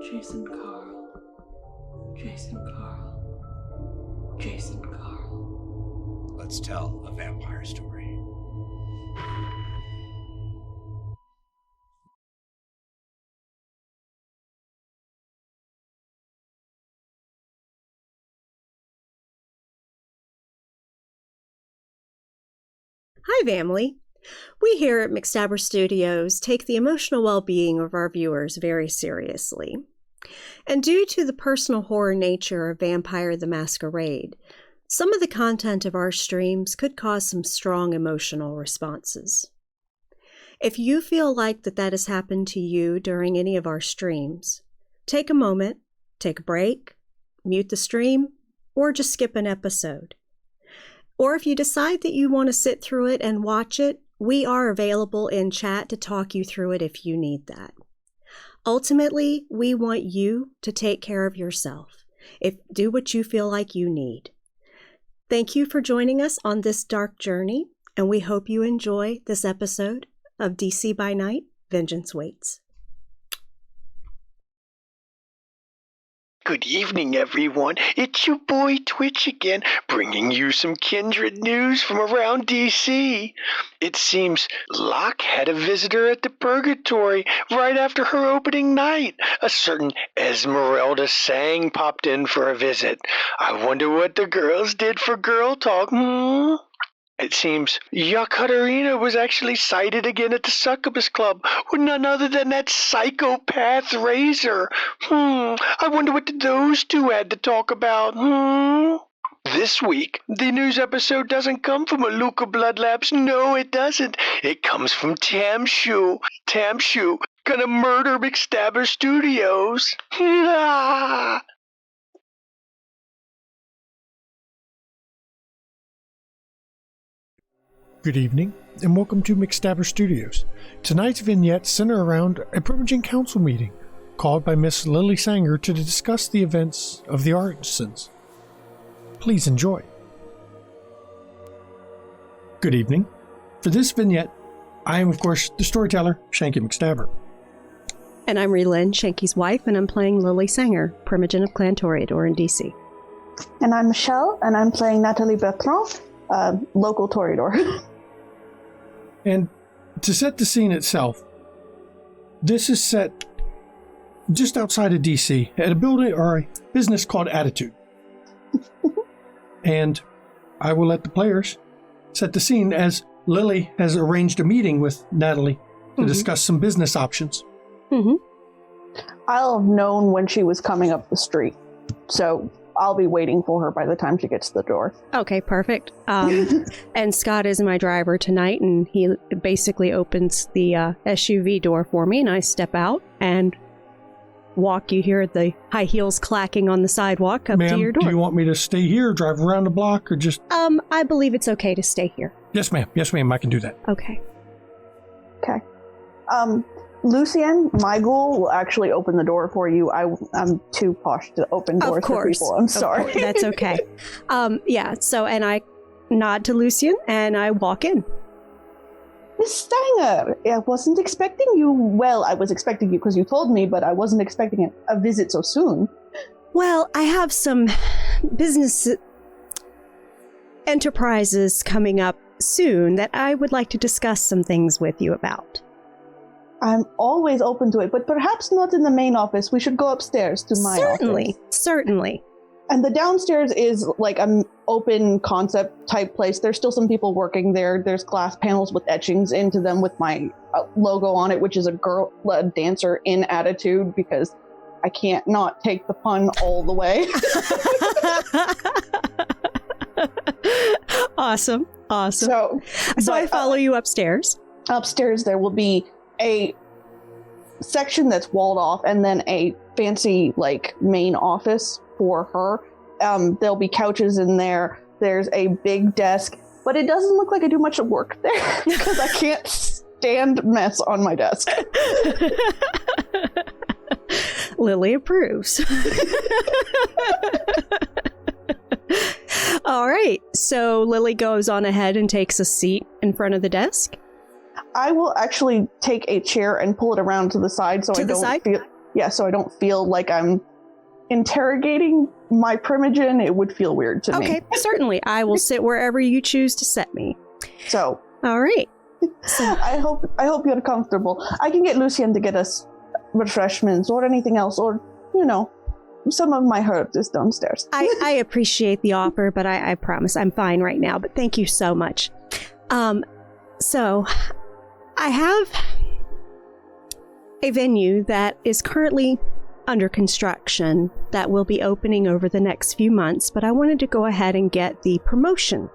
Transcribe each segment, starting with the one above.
Jason Carl. Jason Carl. Jason Carl. Let's tell a vampire story. Hi, family. We here at McStabber Studios take the emotional well-being of our viewers very seriously. And due to the personal horror nature of Vampire the Masquerade, some of the content of our streams could cause some strong emotional responses. If you feel like that has happened to you during any of our streams, take a moment, take a break, mute the stream, or just skip an episode. Or if you decide that you want to sit through it and watch it, we are available in chat to talk you through it if you need that. Ultimately, we want you to take care of yourself. Do what you feel like you need. Thank you for joining us on this dark journey, and we hope you enjoy this episode of DC by Night, Vengeance Waits. Good evening, everyone. It's your boy Twitch again, bringing you some kindred news from around DC. It seems Locke had a visitor at the Purgatory right after her opening night. A certain Esmeralda Sang popped in for a visit. I wonder what the girls did for girl talk, It seems Yakaterina was actually sighted again at the Succubus Club with none other than that psychopath Razor. I wonder what those two had to talk about, This week, the news episode doesn't come from Aluka Blood Labs. No, it doesn't. It comes from Tamshu. Tamshu gonna murder McStabber Studios. Good evening, and welcome to McStabber Studios. Tonight's vignette centers around a Primogen council meeting called by Miss Lily Sanger to discuss the events of the artisans. Please enjoy. Good evening. For this vignette, I am, of course, the storyteller, Shanky McStabber. And I'm Relyn, Shanky's wife, and I'm playing Lily Sanger, Primogen of Clan Toreador in DC. And I'm Michelle, and I'm playing Natalie Bertrand, local Toreador. And to set the scene itself, this is set just outside of DC at a building or a business called Attitude. And I will let the players set the scene as Lily has arranged a meeting with Natalie to discuss some business options. I'll have known when she was coming up the street, so I'll be waiting for her by the time she gets to the door. Okay, perfect. And Scott is my driver tonight, and he basically opens the SUV door for me, and I step out and walk. You hear the high heels clacking on the sidewalk up to your door. Do you want me to stay here, drive around the block, or just... I believe it's okay to stay here. Yes, ma'am. Yes, ma'am. I can do that. Okay. Okay. Lucien, my ghoul, will actually open the door for you. I'm too posh to open doors for people. I'm sorry. That's okay. And I nod to Lucien and I walk in. Miss Stanger, I wasn't expecting you. Well, I was expecting you because you told me, but I wasn't expecting a visit so soon. Well, I have some business enterprises coming up soon that I would like to discuss some things with you about. I'm always open to it, but perhaps not in the main office. We should go upstairs to my office. Certainly. And the downstairs is like an open concept type place. There's still some people working there. There's glass panels with etchings into them with my logo on it, which is a dancer in Attitude, because I can't not take the pun all the way. Awesome. So I follow you upstairs. Upstairs there will be a section that's walled off, and then a fancy main office for her. There'll be couches in there. There's a big desk, but it doesn't look like I do much work there because I can't stand mess on my desk. Lily approves. All right, so Lily goes on ahead and takes a seat in front of the desk. I will actually take a chair and pull it around to the side so I don't feel... Yeah, so I don't feel like I'm interrogating my Primogen. It would feel weird to me. Okay, certainly. I will sit wherever you choose to set me. So, all right. So I hope you're comfortable. I can get Lucien to get us refreshments or anything else, or, you know, some of my herbs is downstairs. I appreciate the offer, but I promise I'm fine right now. But thank you so much. So I have a venue that is currently under construction that will be opening over the next few months, but I wanted to go ahead and get the promotion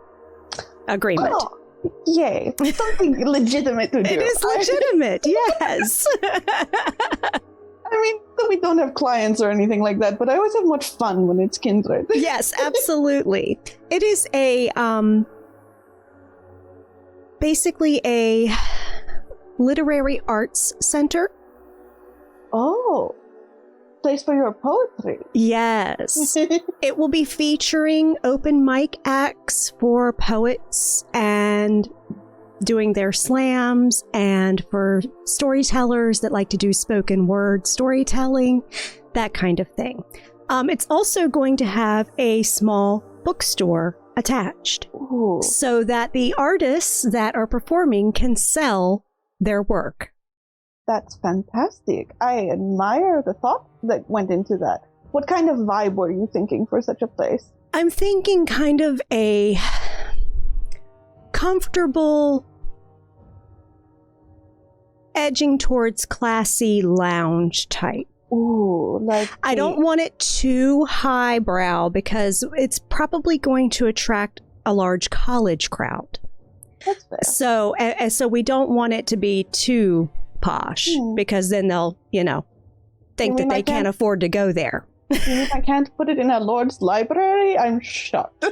agreement. Oh, yay. Something legitimate to do. It is legitimate, yes. I mean, we don't have clients or anything like that, but I always have much fun when it's kindred. Yes, absolutely. It is a, basically a literary arts center. Oh, place for your poetry. Yes. It will be featuring open mic acts for poets and doing their slams, and for storytellers that like to do spoken word storytelling, that kind of thing. It's also going to have a small bookstore attached. Ooh. So that the artists that are performing can sell their work. That's fantastic. I admire the thought that went into that. What kind of vibe were you thinking for such a place? I'm thinking kind of a comfortable, edging towards classy lounge type. Ooh, like I don't want it too highbrow because it's probably going to attract a large college crowd. That's fair. So we don't want it to be too posh because then they'll, think that they can't afford to go there. You mean I can't put it in a Lord's library? I'm shocked. So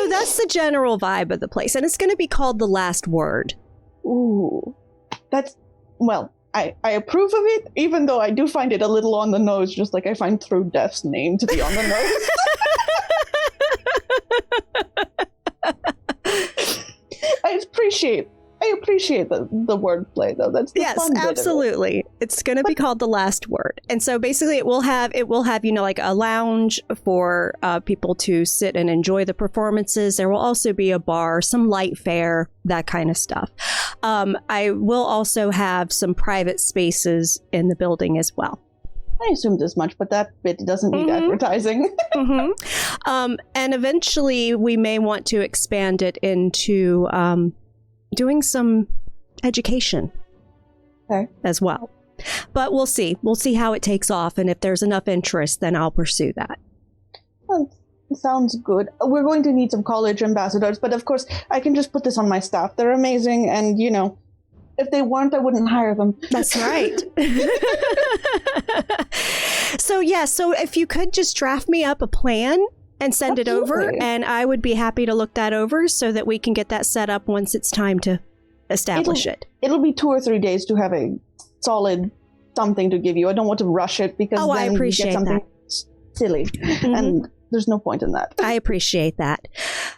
that's the general vibe of the place, and it's going to be called The Last Word. Ooh, well, I approve of it, even though I do find it a little on the nose, just like I find Through Death's name to be on the nose. I appreciate the wordplay, though. That's the fun bit of it. Absolutely. It's going to be called The Last Word. And so basically it will have, like a lounge for people to sit and enjoy the performances. There will also be a bar, some light fare, that kind of stuff. I will also have some private spaces in the building as well. I assumed as much, but that bit doesn't need advertising. And eventually we may want to expand it into doing some education as well. But we'll see. We'll see how it takes off. And if there's enough interest, then I'll pursue that. Well, sounds good. We're going to need some college ambassadors, but of course, I can just put this on my staff. They're amazing, and, if they weren't, I wouldn't hire them. That's right. So if you could just draft me up a plan and send it over, and I would be happy to look that over so that we can get that set up once it's time to establish it. It'll be 2 or 3 days to have a solid something to give you. I don't want to rush it because then I appreciate you get something silly, and there's no point in that. I appreciate that.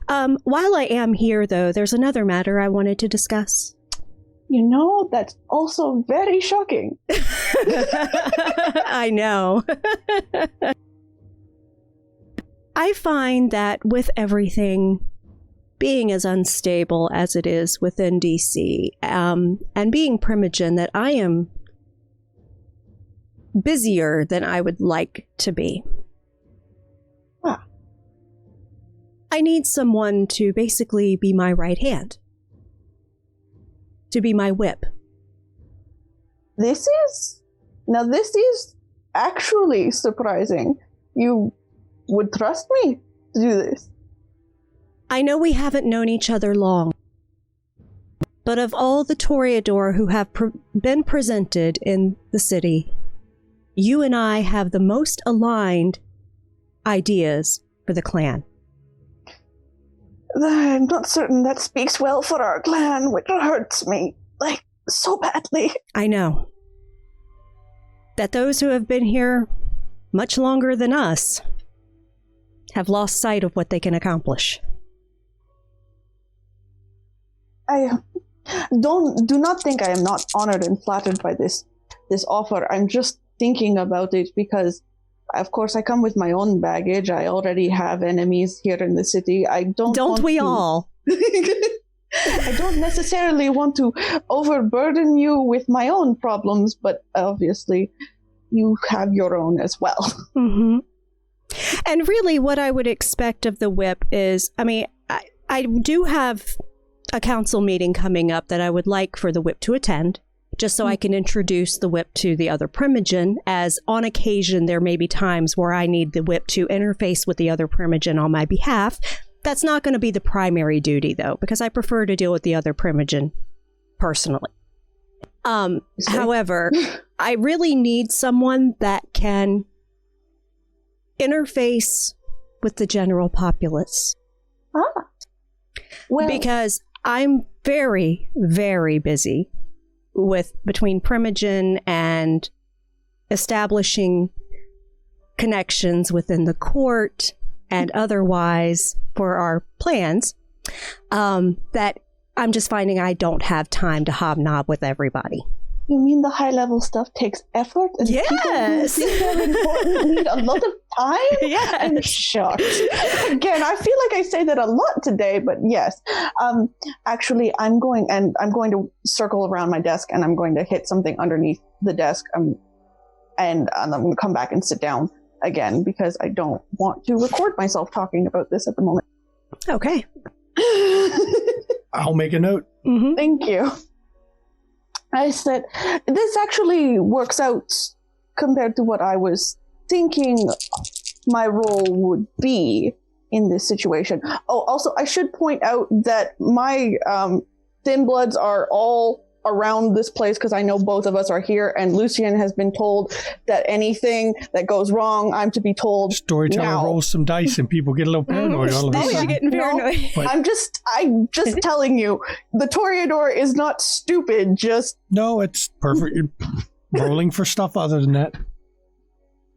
While I am here, though, there's another matter I wanted to discuss. That's also very shocking. I know. I find that with everything being as unstable as it is within DC, and being Primogen, that I am busier than I would like to be. I need someone to basically be my right hand. To be my whip. This is actually surprising. You would trust me to do this. I know we haven't known each other long, but of all the Toreador who have been presented in the city, you and I have the most aligned ideas for the clan. I'm not certain that speaks well for our clan, which hurts me, so badly. I know. That those who have been here much longer than us have lost sight of what they can accomplish. I Do not think I am not honored and flattered by this offer. I'm just thinking about it because, of course, I come with my own baggage. I already have enemies here in the city. Don't we all? I don't necessarily want to overburden you with my own problems, but obviously you have your own as well. Mm-hmm. And really what I would expect of the whip is, I do have a council meeting coming up that I would like for the whip to attend, just so I can introduce the whip to the other Primogen, as on occasion there may be times where I need the whip to interface with the other Primogen on my behalf. That's not going to be the primary duty, though, because I prefer to deal with the other Primogen personally. However, I really need someone that can interface with the general populace. Well, because I'm very, very busy between Primogen and establishing connections within the court and otherwise for our plans, that I'm just finding I don't have time to hobnob with everybody. You mean the high-level stuff takes effort? And Yes! people who think they're important need a lot of time? Yes! I'm shocked. Again, I feel like I say that a lot today, but yes. Actually, I'm going to circle around my desk, and I'm going to hit something underneath the desk, and I'm going to come back and sit down again, because I don't want to record myself talking about this at the moment. Okay. I'll make a note. Mm-hmm. Thank you. I said, this actually works out compared to what I was thinking my role would be in this situation. Oh, also, I should point out that my thin bloods are all around this place, because I know both of us are here, and Lucien has been told that anything that goes wrong, I'm to be told Storyteller now. rolls some dice and people get a little paranoid all of a Oh, sudden. you're getting paranoid. But- I'm just telling you, the Toreador is not stupid, just... No, it's perfect. Rolling for stuff other than that.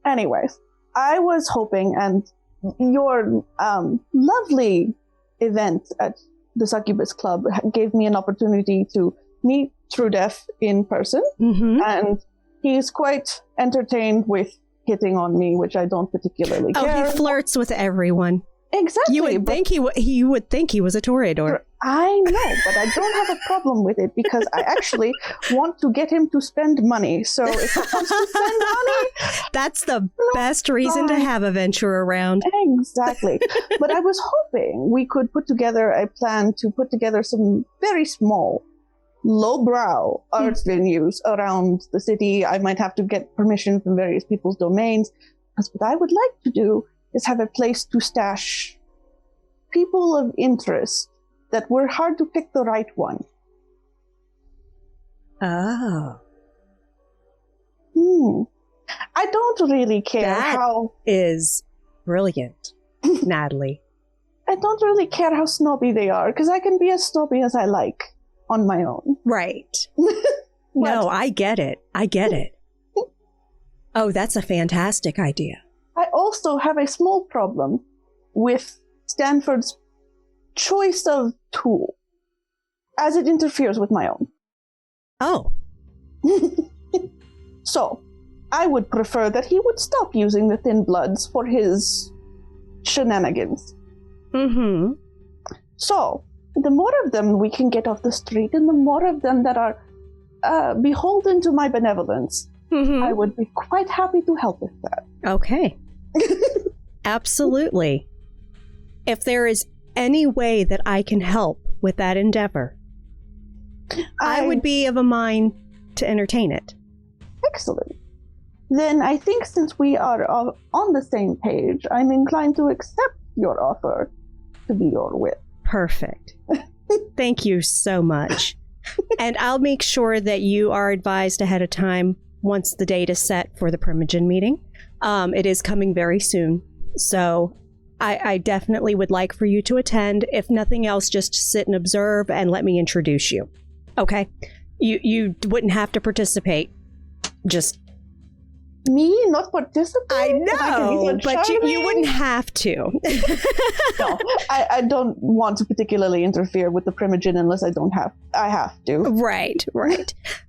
Anyways, I was hoping, and your lovely event at the Succubus Club gave me an opportunity to meet True Death in person, Mm-hmm. and he's quite entertained with hitting on me, which I don't particularly care. Oh, he flirts with everyone. Exactly. You would think you would think he was a Toreador. I know, but I don't have a problem with it, because I actually want to get him to spend money. So if he wants to spend money, That's the best reason to have a venture around. exactly. But I was hoping we could put together a plan to put together some very small, lowbrow art venues around the city. I might have to get permission from various people's domains. Because what I would like to do is have a place to stash people of interest that were hard to pick the right one. Oh. I don't really care That how... is brilliant, Natalie. I don't really care how snobby they are, because I can be as snobby as I like on my own. Right. No, I get it. Oh, that's a fantastic idea. I also have a small problem with Stanford's choice of tool, as it interferes with my own. Oh. So, I would prefer that he would stop using the Thin Bloods for his shenanigans. Mm-hmm. So, the more of them we can get off the street, and the more of them that are beholden to my benevolence, Mm-hmm. I would be quite happy to help with that. Okay. Absolutely. If there is any way that I can help with that endeavor, I would be of a mind to entertain it. Excellent. Then I think since we are on the same page, I'm inclined to accept your offer to be your whip. Perfect. Thank you so much. And I'll make sure that you are advised ahead of time once the date is set for the Primogen meeting. It is coming very soon. So I definitely would like for you to attend. If nothing else, just sit and observe and let me introduce you. Okay? You wouldn't have to participate. Just me not participate? I know, but you wouldn't have to. No, I don't want to particularly interfere with the Primogen unless I have to. Right.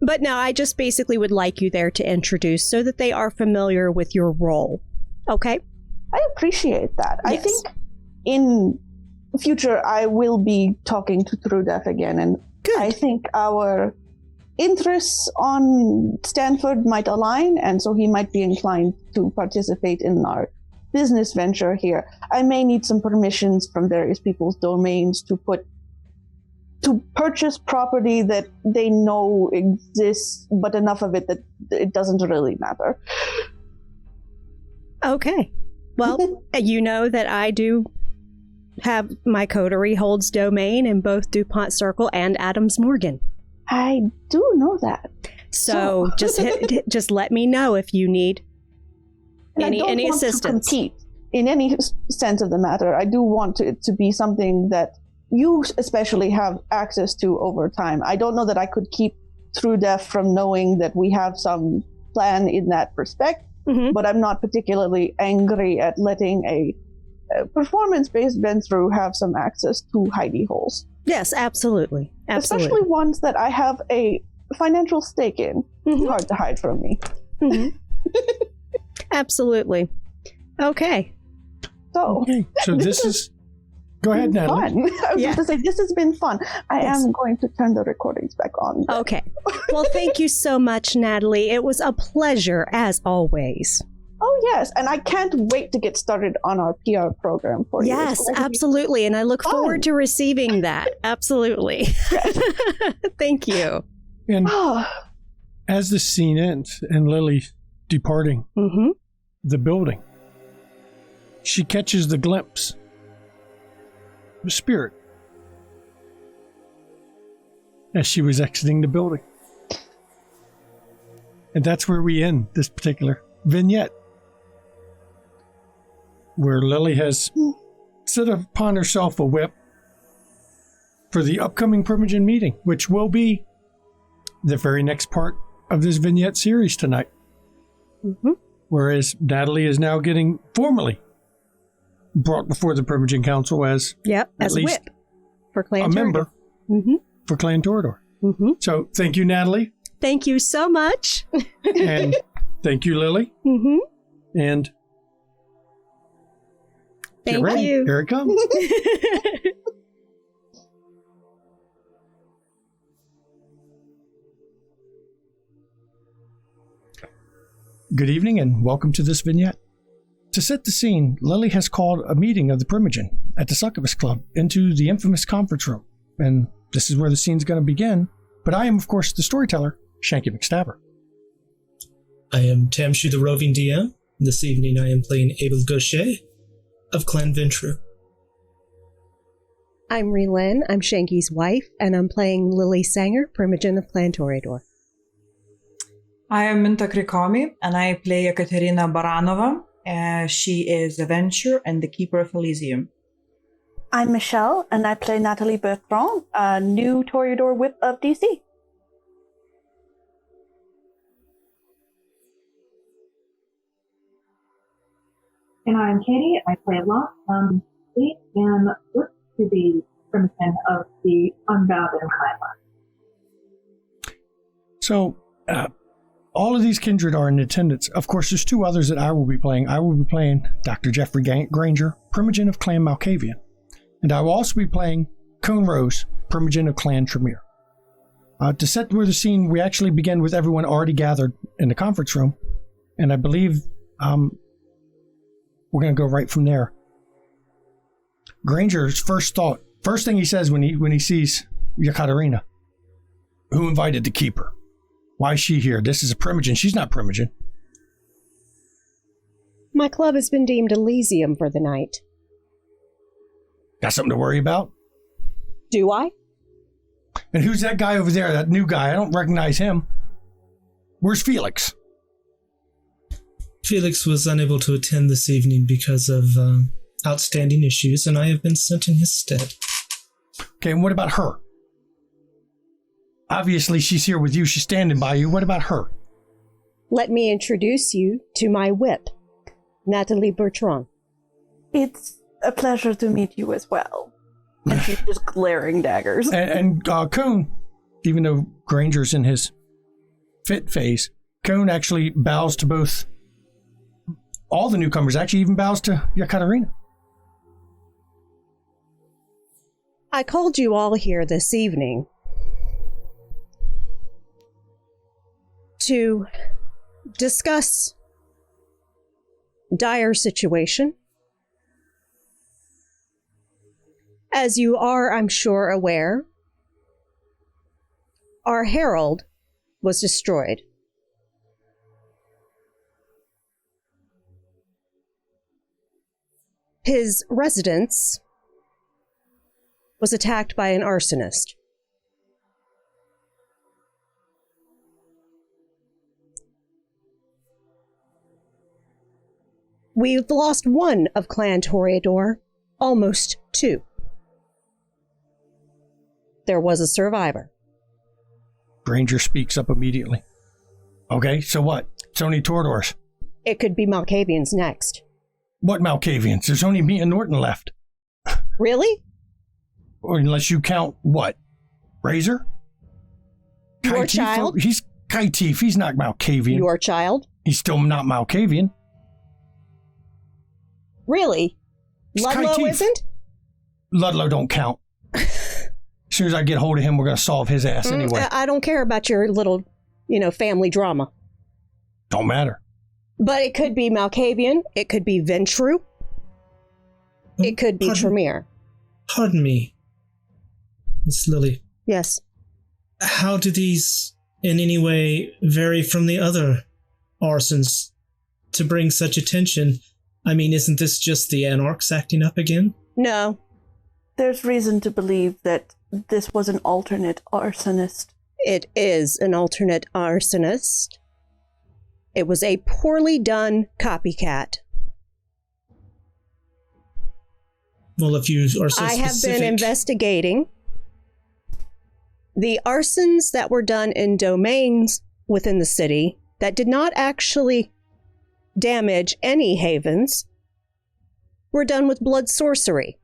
But no, I just basically would like you there to introduce so that they are familiar with your role. Okay? I appreciate that. Yes. I think in future I will be talking to TrueDef again, and Good. I think our interests on Stanford might align, and so he might be inclined to participate in our business venture here. I may need some permissions from various people's domains to purchase property that they know exists, but enough of it that it doesn't really matter. Okay. Well, you know that I do have my coterie holds domain in both DuPont Circle and Adams Morgan. I do know that. So just let me know if you need any assistance. To compete in any sense of the matter. I do want it to be something that you especially have access to over time. I don't know that I could keep TrueDef from knowing that we have some plan in that respect, but I'm not particularly angry at letting a performance-based vent-through have some access to hidey holes. Yes, absolutely. Especially ones that I have a financial stake in. Hard to hide from me. Absolutely. Okay. So this is... Go ahead, Natalie. Fun. I was going to say, this has been fun. I am going to turn the recordings back on. Okay. Well, thank you so much, Natalie. It was a pleasure, as always. Oh, yes. And I can't wait to get started on our PR program for you. Yes, absolutely. And I look forward to receiving that. Absolutely. Thank you. And as the scene ends and Lily departing the building, she catches the glimpse of a spirit as she was exiting the building. And that's where we end this particular vignette, where Lily has set upon herself a whip for the upcoming Primogen meeting, which will be the very next part of this vignette series tonight. Whereas Natalie is now getting formally brought before the Primogen Council as as least whip for Clan a member for Clan Torador. So thank you, Natalie. Thank you so much. And thank you, Lily. And thank get ready. you. Here it comes. Good evening and welcome to this vignette. To set the scene, Lily has called a meeting of the Primogen at the Succubus Club into the infamous conference room. And this is where the scene's going to begin. But I am, of course, the storyteller, Shanky McStabber. I am Tamshu, the roving DM. This evening I am playing Abel Gaucher of Clan Ventru. I'm Relyn. I'm Shanky's wife, and I'm playing Lily Sanger, Primogen of Clan Torador. I am Minta Krikomi, and I play Ekaterina Baranova. She is a Venture and the Keeper of Elysium. I'm Michelle, and I play Natalie Bertrand, a new Toreador Whip of DC. And I'm Katie. I play Locke, and look to the Primogen of the Unbound and Clan. So, all of these kindred are in attendance. Of course, there's two others that I will be playing. I will be playing Dr. Jeffrey Granger, Primogen of Clan Malkavian. And I will also be playing Cone Rose, Primogen of Clan Tremere. To set where the scene, we actually begin with everyone already gathered in the conference room. And I believe we're going to go right from there. Granger's first thing he says when he sees Yekaterina, who invited the Keeper? Why is she here? This is a Primogen. She's not Primogen. My club has been deemed Elysium for the night. Got something to worry about? Do I? And who's that guy over there, that new guy? I don't recognize him. Where's Felix? Felix was unable to attend this evening because of outstanding issues, and I have been sent in his stead. Okay, and what about her? Obviously, she's here with you. She's standing by you. What about her? let me introduce you to my whip, Natalie Bertrand. It's a pleasure to meet you as well. And she's just glaring daggers. And Coon, even though Granger's in his fit phase, Coon actually bows to both, all the newcomers, actually even bows to Yekaterina. I called you all here this evening to discuss dire situation. As you are, I'm sure, aware, our herald was destroyed. His residence was attacked by an arsonist. We've lost one of Clan Toreador, almost two. There was a survivor. Granger speaks up immediately. Okay, so what? It's only Toreadors. It could be Malkavians next. What Malkavians? There's only me and Norton left. Really? Or unless you count what? Razor? Your Kaitif? child? He's Kaitif. He's not Malkavian. Your child? He's still not Malkavian. Really? It's Ludlow Kaitif. isn't? Ludlow don't count. As soon as I get hold of him, we're going to solve his ass anyway. I don't care about your little, family drama. Don't matter. But it could be Malkavian. It could be Ventru. It could be Tremere. Pardon me, Miss Lily. Yes. How do these in any way vary from the other arsons to bring such attention? I mean, isn't this just the Anarchs acting up again? No. There's reason to believe that this was an alternate arsonist. It is an alternate arsonist. It was a poorly done copycat. Well, if you are so I have specific... been investigating the arsons that were done in domains within the city that did not actually damage any havens were done with blood sorcery.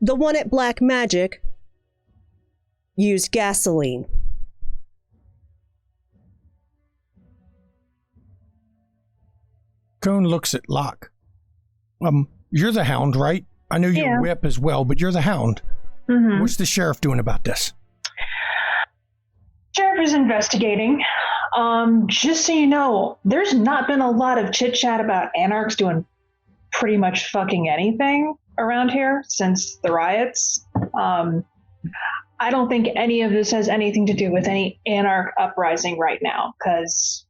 The one at Black Magic used gasoline. Cone looks at Locke. You're the Hound, right? I know you're Yeah. Whip as well, but you're the Hound. Mm-hmm. What's the sheriff doing about this? Sheriff is investigating. Just so you know, there's not been a lot of chit chat about Anarchs doing pretty much fucking anything around here since the riots. I don't think any of this has anything to do with any Anarch uprising right now, because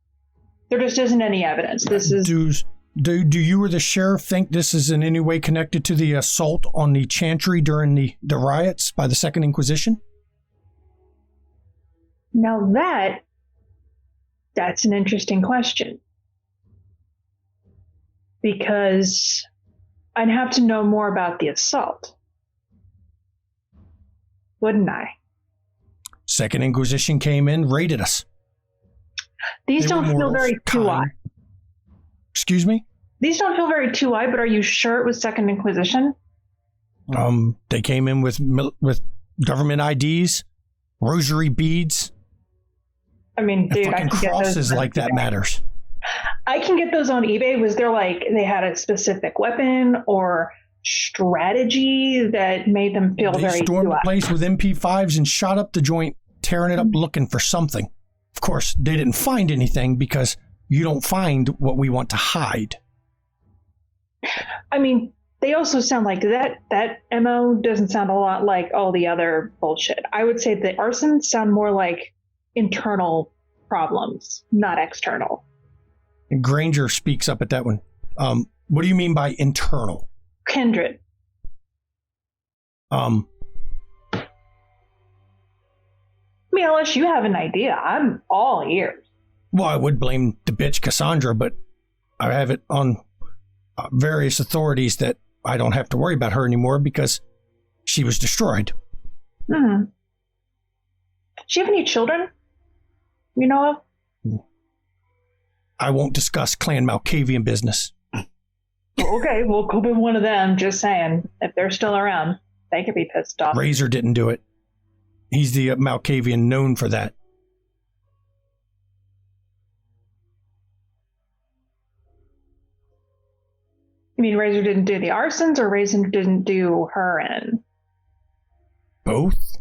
there just isn't any evidence. This is. Do you or the sheriff think this is in any way connected to the assault on the chantry during the riots by the Second Inquisition? Now that's an interesting question. Because I'd have to know more about the assault. Wouldn't I? Second Inquisition came in, raided us. These They don't were feel morals, very 2i. kind. Excuse me? These don't feel very 2i, but are you sure it was Second Inquisition? They came in with government IDs, rosary beads. I mean, And dude, I fucking can get crosses those. like that matters. I can get those on eBay. Was there they had a specific weapon or strategy that made them feel They very stormed 2i? the place with MP5s and shot up the joint, tearing it up looking for something. Of course, they didn't find anything because you don't find what we want to hide. I mean, they also sound like that MO doesn't sound a lot like all the other bullshit. I would say the arsons sound more like internal problems, not external. And Granger speaks up at that one. What do you mean by internal? Kindred. Um, I mean, unless you have an idea, I'm all ears. Well, I would blame the bitch Cassandra, but I have it on various authorities that I don't have to worry about her anymore because she was destroyed. Hmm. Does she have any children? you know of? I won't discuss Clan Malkavian business. Okay, well, could be one of them. Just saying, if they're still around, they could be pissed off. Razor didn't do it. He's the Malkavian known for that. You mean Razor didn't do the arsons, or Razor didn't do her in? Both?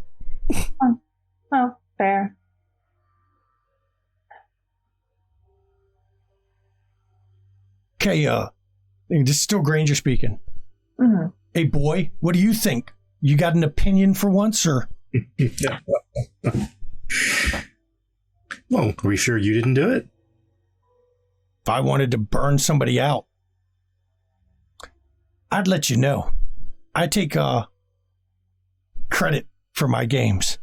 Oh, fair. Okay, this is still Granger speaking. Mm-hmm. Hey, boy, what do you think? You got an opinion for once, or? Well, are we sure you didn't do it? If I wanted to burn somebody out, I'd let you know. I take credit for my games.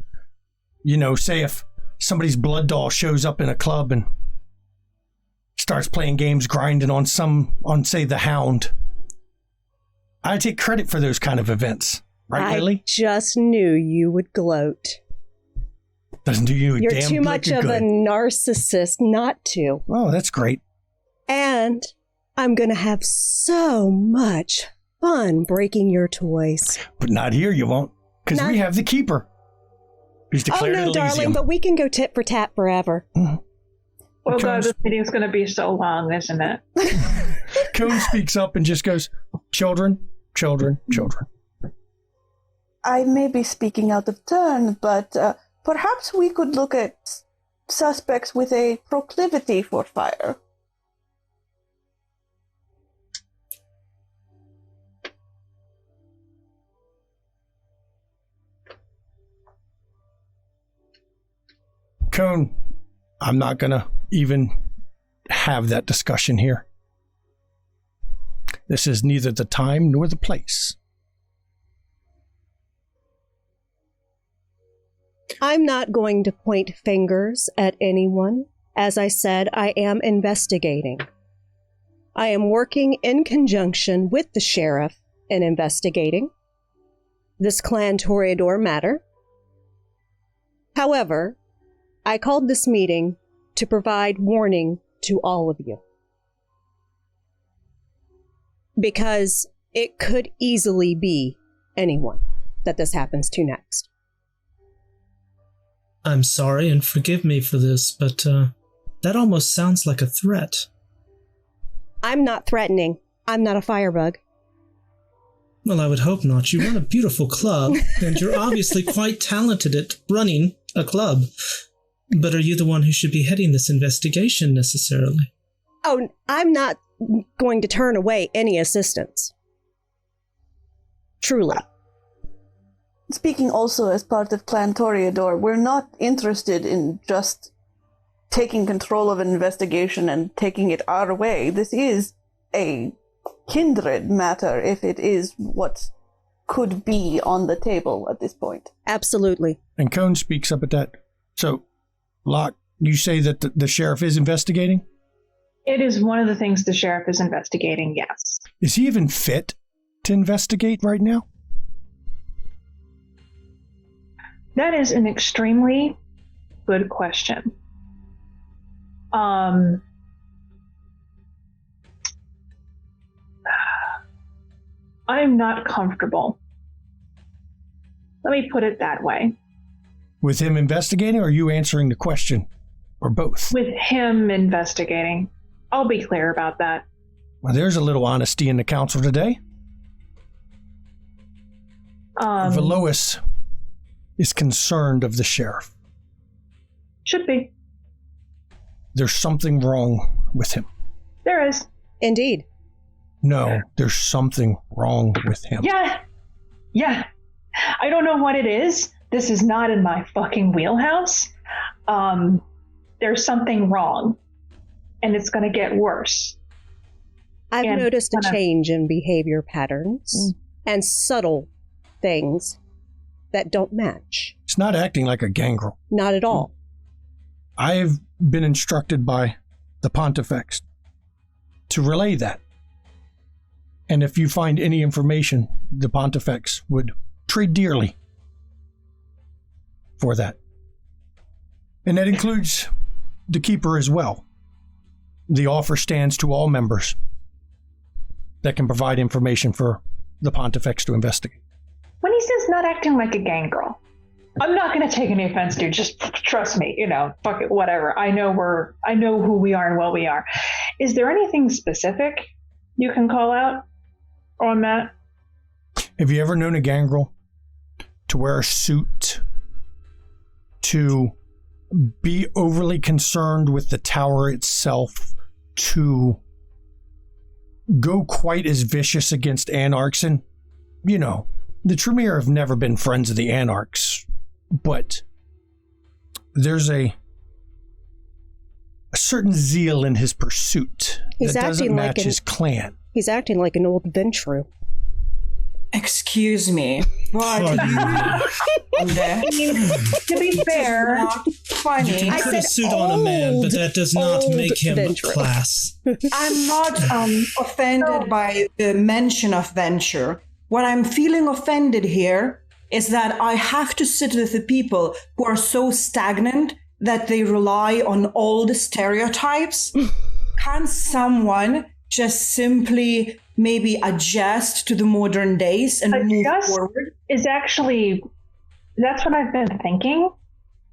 You know, say if somebody's blood doll shows up in a club and starts playing games, grinding on say, the Hound. I take credit for those kind of events. Right, Lily? I just knew you would gloat. Doesn't do you a You're damn too much of good. a narcissist not to. Oh, that's great. And I'm going to have so much fun breaking your toys. But not here, you won't. Because we have the keeper. He's declared oh, no, Elysium. darling, but we can go tit for tat forever. Well, God, this meeting's going to be so long, isn't it? Cone speaks up and just goes, children, children, children. I may be speaking out of turn, but perhaps we could look at suspects with a proclivity for fire. Cone, I'm not going to even have that discussion here. This is neither the time nor the place. I'm not going to point fingers at anyone. As I said, I am investigating. I am working in conjunction with the sheriff in investigating this Clan Toreador matter. However, I called this meeting to provide warning to all of you. Because it could easily be anyone that this happens to next. I'm sorry and forgive me for this, but that almost sounds like a threat. I'm not threatening. I'm not a firebug. Well, I would hope not. You run a beautiful club, and you're obviously quite talented at running a club. But are you the one who should be heading this investigation necessarily? Oh, I'm not going to turn away any assistance. Truly. Speaking also as part of Clan Toreador, we're not interested in just taking control of an investigation and taking it our way. This is a kindred matter, if it is what could be on the table at this point. Absolutely. And Cone speaks up at that. So, Locke, you say that the sheriff is investigating? It is one of the things the sheriff is investigating, yes. Is he even fit to investigate right now? That is an extremely good question. I'm not comfortable. Let me put it that way. With him investigating, or are you answering the question? Or both? With him investigating. I'll be clear about that. Well, there's a little honesty in the council today. Velois is concerned of the sheriff. Should be. There's something wrong with him. There is. Indeed. No, there's something wrong with him. Yeah. I don't know what it is. This is not in my fucking wheelhouse. There's something wrong. And it's going to get worse. I've noticed a change in behavior patterns and subtle things that don't match. It's not acting like a gangrel. Not at all. I've been instructed by the Pontifex to relay that. And if you find any information, the Pontifex would trade dearly for that. And that includes the Keeper as well. The offer stands to all members that can provide information for the Pontifex to investigate. When he says not acting like a gang girl, I'm not going to take any offense, dude. Just trust me, fuck it, whatever. I know who we are and what we are. Is there anything specific you can call out on that? Have you ever known a gangrel to wear a suit, to be overly concerned with the tower itself, to go quite as vicious against Anarchs? And, the Tremere have never been friends of the Anarchs, but there's a certain zeal in his pursuit that doesn't match his clan. He's acting like an old Ventru. Excuse me. What? To be fair, funny. You can put a suit on a man, but that does not make him Ventru. class. I'm not offended by the mention of venture. What I'm feeling offended here is that I have to sit with the people who are so stagnant that they rely on old stereotypes. Can someone just simply maybe adjust to the modern days and move forward? That's what I've been thinking.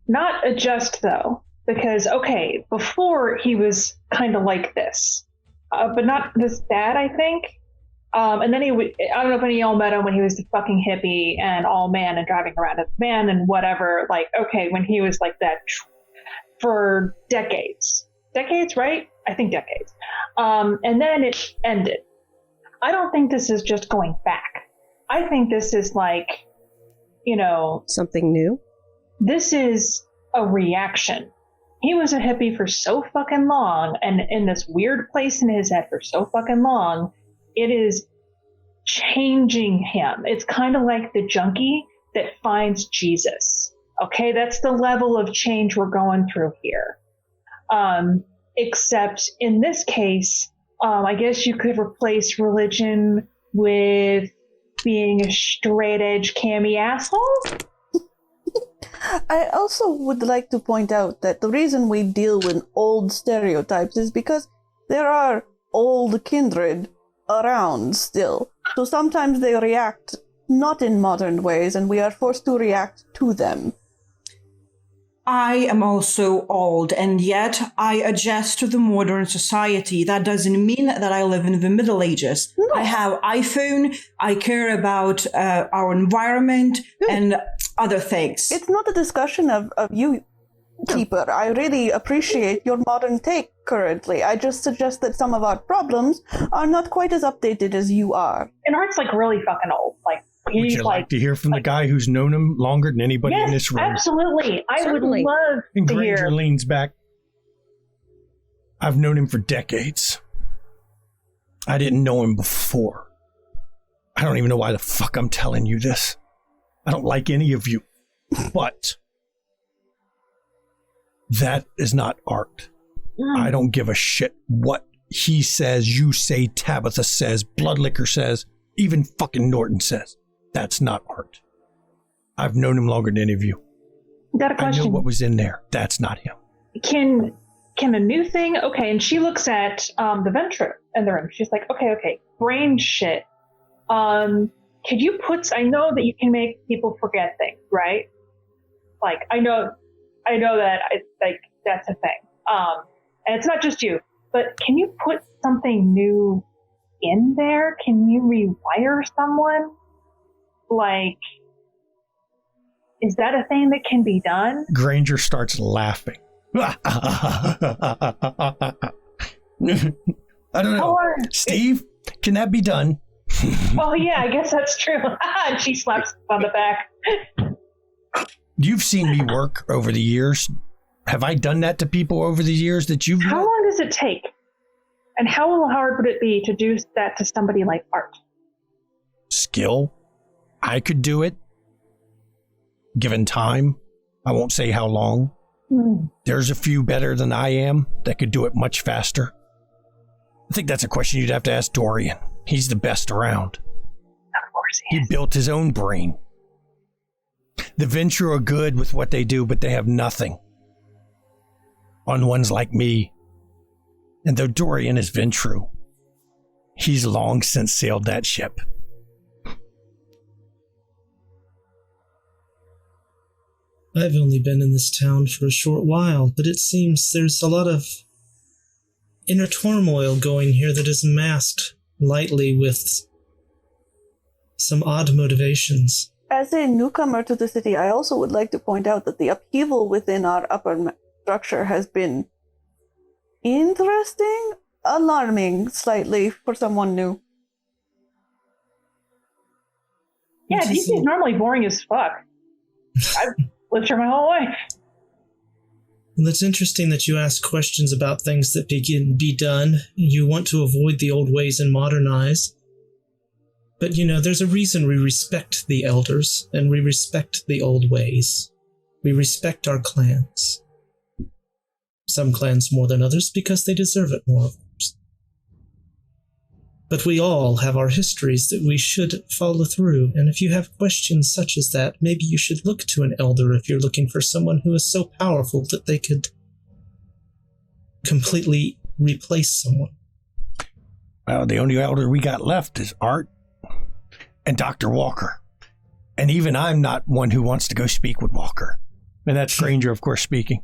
Not adjust, though, because, okay, before he was kind of like this, but not this bad, I think. And then I don't know if any of y'all met him when he was the fucking hippie and all man and driving around in a van and whatever. Like, okay, when he was like that for decades. Decades, right? I think decades. And then it ended. I don't think this is just going back. I think this is like, something new. This is a reaction. He was a hippie for so fucking long and in this weird place in his head for so fucking long. It is changing him. It's kind of like the junkie that finds Jesus. Okay, that's the level of change we're going through here. Except in this case, I guess you could replace religion with being a straight edge cammy asshole. I also would like to point out that the reason we deal with old stereotypes is because there are old kindred around still. So sometimes they react not in modern ways, and we are forced to react to them. I am also old, and yet I adjust to the modern society. That doesn't mean that I live in the Middle Ages. No. I have iPhone, I care about our environment and other things. It's not a discussion of you, Keeper. I really appreciate your modern take currently. I just suggest that some of our problems are not quite as updated as you are. And Art's like really fucking old. Like, would you like to hear from the guy who's known him longer than anybody in this room? Absolutely. I would love and to Granger hear. leans back. I've known him for decades. I didn't know him before. I don't even know why the fuck I'm telling you this. I don't like any of you. But that is not art. I don't give a shit what he says, you say, Tabitha says, Bloodlicker says, even fucking Norton says. That's not art. I've known him longer than any of you. Got a question. I know what was in there. That's not him. Can a new thing? Okay, and she looks at the Ventru in the room. She's like, okay, brain shit. Could you I know that you can make people forget things, right? Like, I know that that's a thing. And it's not just you, but can you put something new in there? Can you rewire someone? Like, is that a thing that can be done? Granger starts laughing. I don't know. Steve, can that be done? Oh, yeah, I guess that's true. And she slaps on the back. You've seen me work over the years. Have I done that to people over the years that you've... How long does it take? And how hard would it be to do that to somebody like Art? Skill. I could do it. Given time. I won't say how long. There's a few better than I am that could do it much faster. I think that's a question you'd have to ask Dorian. He's the best around. Of course he is. He built his own brain. The Venture are good with what they do, but they have nothing. on ones like me. And though Dorian is Ventru, he's long since sailed that ship. I've only been in this town for a short while, but it seems there's a lot of inner turmoil going here that is masked lightly with some odd motivations. As a newcomer to the city, I also would like to point out that the upheaval within our upper structure has been interesting, alarming slightly for someone new. Yeah, DC is normally boring as fuck. I've lived here my whole life. Well, it's interesting that you ask questions about things that be done. You want to avoid the old ways and modernize. But, there's a reason we respect the elders, and we respect the old ways. We respect our clans. Some clans more than others because they deserve it more, of course. But we all have our histories that we should follow through, and if you have questions such as that, maybe you should look to an elder if you're looking for someone who is so powerful that they could completely replace someone. Well, the only elder we got left is Art and Dr. Walker. And even I'm not one who wants to go speak with Walker. And that's Granger, of course, speaking.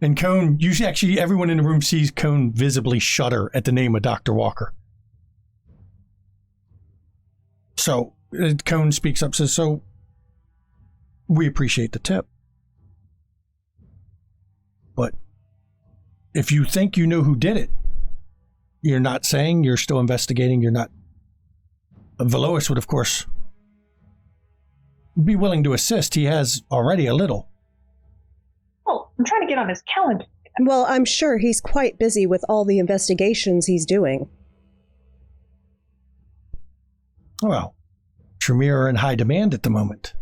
And Cone, actually everyone in the room sees Cone visibly shudder at the name of Dr. Walker. So Cone speaks up, says, so we appreciate the tip. But if you think you know who did it, you're not saying, you're still investigating, you're not. Velois would, of course, be willing to assist. He has already a little. Oh, I'm trying to get on his calendar. Well, I'm sure he's quite busy with all the investigations he's doing. Well, Tremere are in high demand at the moment.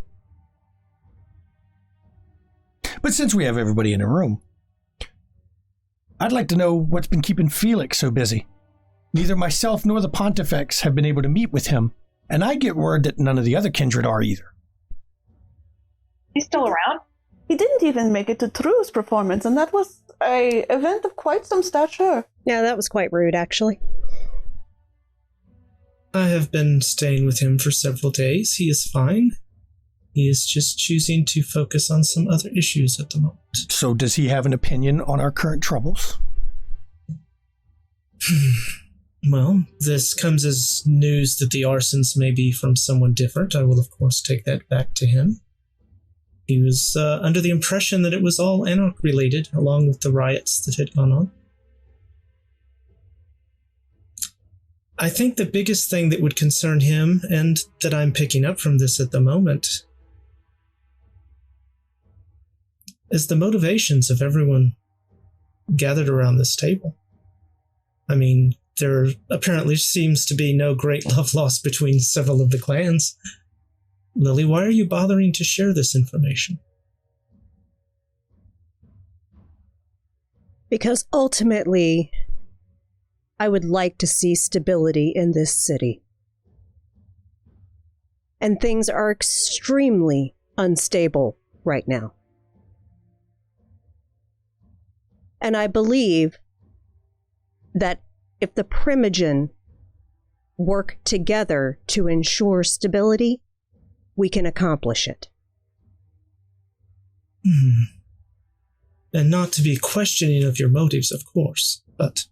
But since we have everybody in the room, I'd like to know what's been keeping Felix so busy. Neither myself nor the Pontifex have been able to meet with him, and I get word that none of the other kindred are either. He's still around? He didn't even make it to True's performance, and that was an event of quite some stature. Yeah, that was quite rude, actually. I have been staying with him for several days. He is fine. He is just choosing to focus on some other issues at the moment. So does he have an opinion on our current troubles? Well, this comes as news that the arsons may be from someone different. I will, of course, take that back to him. He was under the impression that it was all Anarch-related, along with the riots that had gone on. I think the biggest thing that would concern him, and that I'm picking up from this at the moment, is the motivations of everyone gathered around this table. I mean, there apparently seems to be no great love lost between several of the clans. Lily, why are you bothering to share this information? Because ultimately, I would like to see stability in this city. And things are extremely unstable right now. And I believe that if the Primogen work together to ensure stability, we can accomplish it. And not to be questioning of your motives, of course, but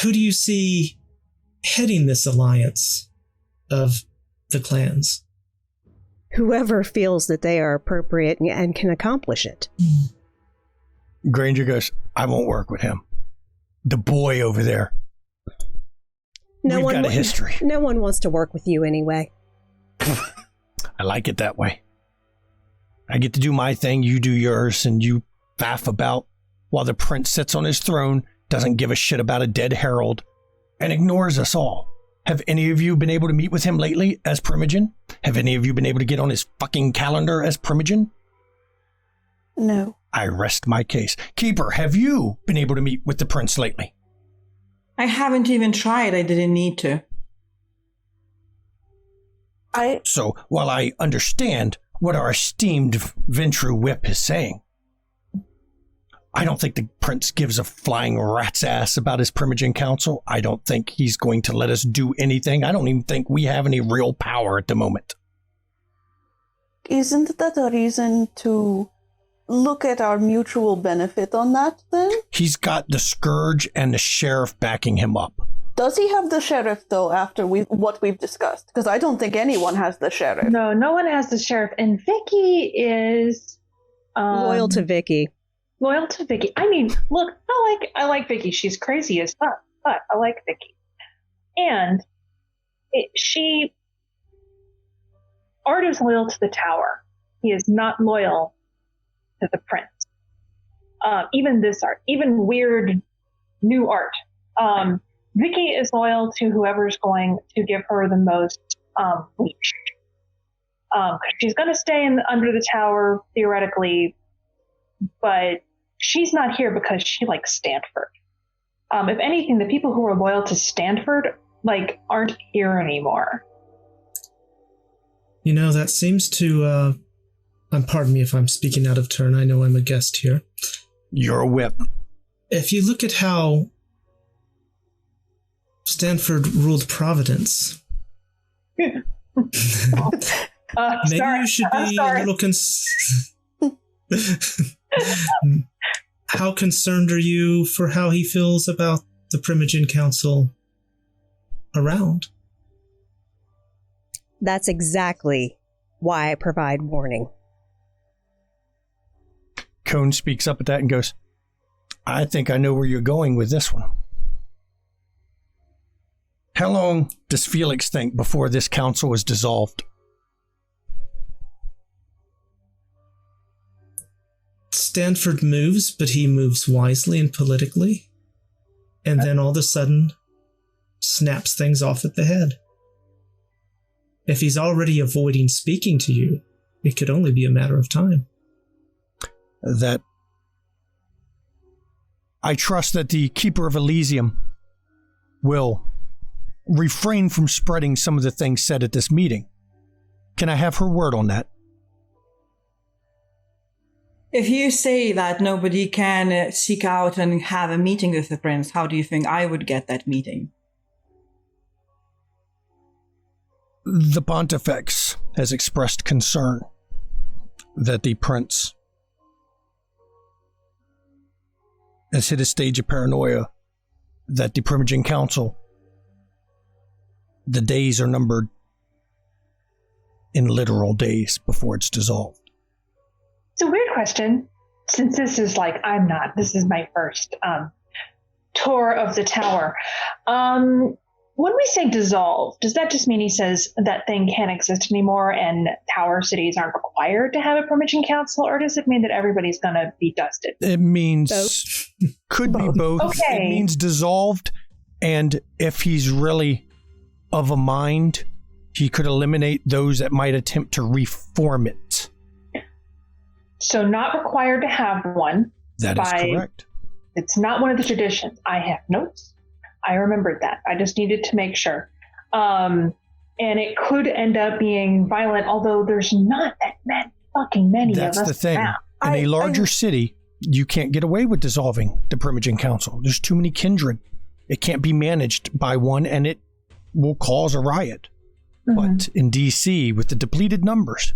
who do you see heading this alliance of the clans? Whoever feels that they are appropriate and can accomplish it. Granger goes, I won't work with him. The boy over there. We've got a history. No one wants to work with you anyway. I like it that way. I get to do my thing, you do yours, and you faff about while the prince sits on his throne, doesn't give a shit about a dead herald, and ignores us all. Have any of you been able to meet with him lately as Primogen? Have any of you been able to get on his fucking calendar as Primogen? No. I rest my case. Keeper, have you been able to meet with the prince lately? I haven't even tried. I didn't need to. So, while I understand what our esteemed Ventru Whip is saying, I don't think the prince gives a flying rat's ass about his Primogen Council. I don't think he's going to let us do anything. I don't even think we have any real power at the moment. Isn't that a reason to look at our mutual benefit on that, then? He's got the Scourge and the Sheriff backing him up. Does he have the Sheriff, though, after what we've discussed? Because I don't think anyone has the Sheriff. No, no one has the Sheriff. And Vicky is... loyal to Vicky. Loyal to Vicky. I mean, look, I like Vicky. She's crazy as fuck, but I like Vicky. And Art is loyal to the Tower. He is not loyal to the Prince. Even this Art, even weird new Art. Vicky is loyal to whoever's going to give her the most leash. She's going to stay under the Tower, theoretically, but she's not here because she likes Stanford. If anything, the people who are loyal to Stanford, aren't here anymore. You know, that seems to, pardon me if I'm speaking out of turn. I know I'm a guest here. You're a whip. If you look at how Stanford ruled Providence, maybe sorry. you should be a little How concerned are you for how he feels about the Primogen Council around? That's exactly why I provide warning. Cone speaks up at that and goes, I think I know where you're going with this one. How long does Felix think before this council is dissolved? Stanford moves, but he moves wisely and politically, and then all of a sudden snaps things off at the head. If he's already avoiding speaking to you, it could only be a matter of time. That I trust that the Keeper of Elysium will refrain from spreading some of the things said at this meeting. Can I have her word on that? If you say that nobody can seek out and have a meeting with the prince, how do you think I would get that meeting? The Pontifex has expressed concern that the prince has hit a stage of paranoia, that the Primogen Council, the days are numbered in literal days before it's dissolved. It's a weird question, since this is this is my first tour of the Tower. When we say dissolve, does that just mean he says that thing can't exist anymore and Tower cities aren't required to have a Primogen Council, or does it mean that everybody's going to be dusted? It means, both. Could be both. Okay. It means dissolved, and if he's really of a mind, he could eliminate those that might attempt to reform it. So not required to have one. That is correct. It's not one of the traditions. I have notes. I remembered that. I just needed to make sure. And it could end up being violent, although there's not that many of us. That's the thing. Now. In a larger city, you can't get away with dissolving the Primogen Council. There's too many kindred. It can't be managed by one, and it will cause a riot. Mm-hmm. But in DC, with the depleted numbers,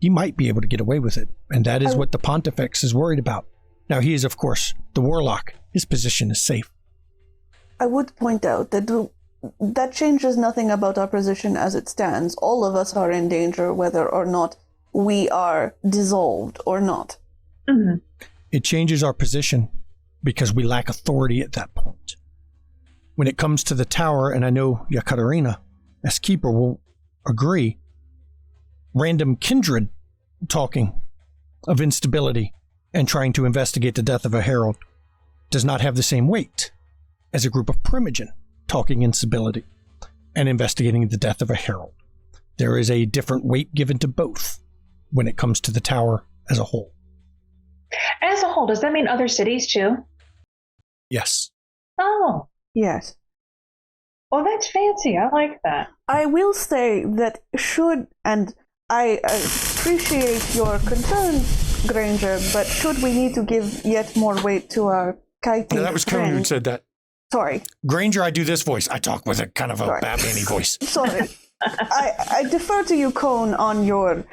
he might be able to get away with it. And that is what the Pontifex is worried about. Now, he is, of course, the warlock. His position is safe. I would point out that that changes nothing about our position as it stands. All of us are in danger, whether or not we are dissolved or not. Mm-hmm. It changes our position because we lack authority at that point. When it comes to the Tower, and I know Yekaterina, as Keeper, will agree, random kindred talking of instability and trying to investigate the death of a herald does not have the same weight as a group of Primogen talking instability and investigating the death of a herald. There is a different weight given to both when it comes to the Tower as a whole. As a whole, does that mean other cities too? Yes. Oh. Yes. Well, that's fancy. I like that. I will say that and I appreciate your concern, Granger, but should we need to give yet more weight to our Kaiti No, that was Cone who said that. Sorry. Granger, I do this voice. I talk with a kind of a Batman-y voice. Sorry. I defer to you, Cone, on your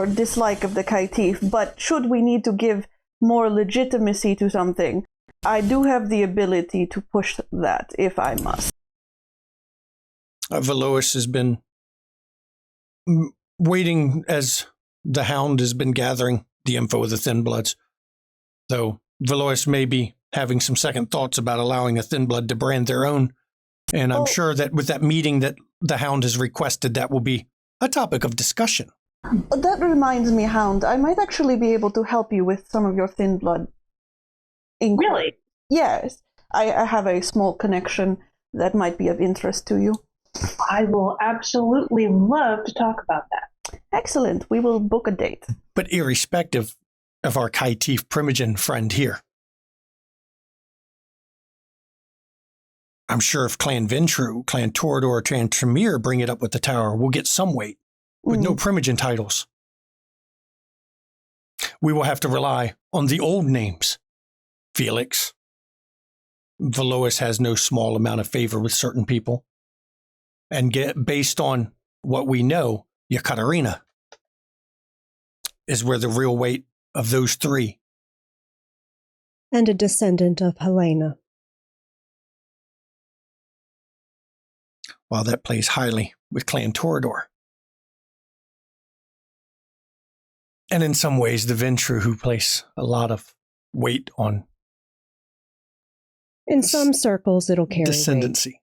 dislike of the Kaitif, but should we need to give more legitimacy to something, I do have the ability to push that if I must. Velois has been waiting as the Hound has been gathering the info of the Thin Bloods. Though Velois may be having some second thoughts about allowing the Thin Blood to brand their own. And I'm sure that with that meeting that the Hound has requested, that will be a topic of discussion. That reminds me, Hound, I might actually be able to help you with some of your Thin Blood inquiry. Really? Yes. I have a small connection that might be of interest to you. I will absolutely love to talk about that. Excellent. We will book a date. But irrespective of our Kaitif Primogen friend here, I'm sure if Clan Ventru, Clan Torador, Clan Tremere bring it up with the tower, we'll get some weight with no Primogen titles. We will have to rely on the old names. Felix. Velois has no small amount of favor with certain people. And based on what we know, Yekaterina is where the real weight of those three. And a descendant of Helena. While that plays highly with Clan Torador. And in some ways, the Ventru, who place a lot of weight on. In some circles, it'll carry descendancy. weight.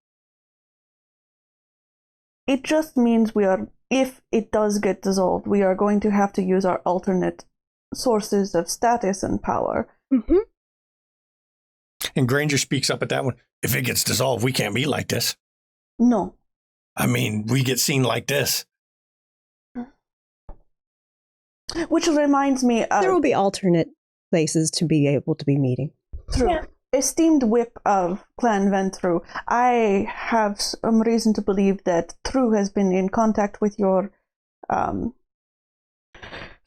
It just means if it does get dissolved, we are going to have to use our alternate sources of status and power. Mm-hmm. And Granger speaks up at that one. If it gets dissolved, we can't be like this. No. I mean, we get seen like this. Which reminds me of... There will be alternate places to be able to be meeting. True. Yeah. Esteemed whip of Clan Ventru, I have some reason to believe that True has been in contact with your,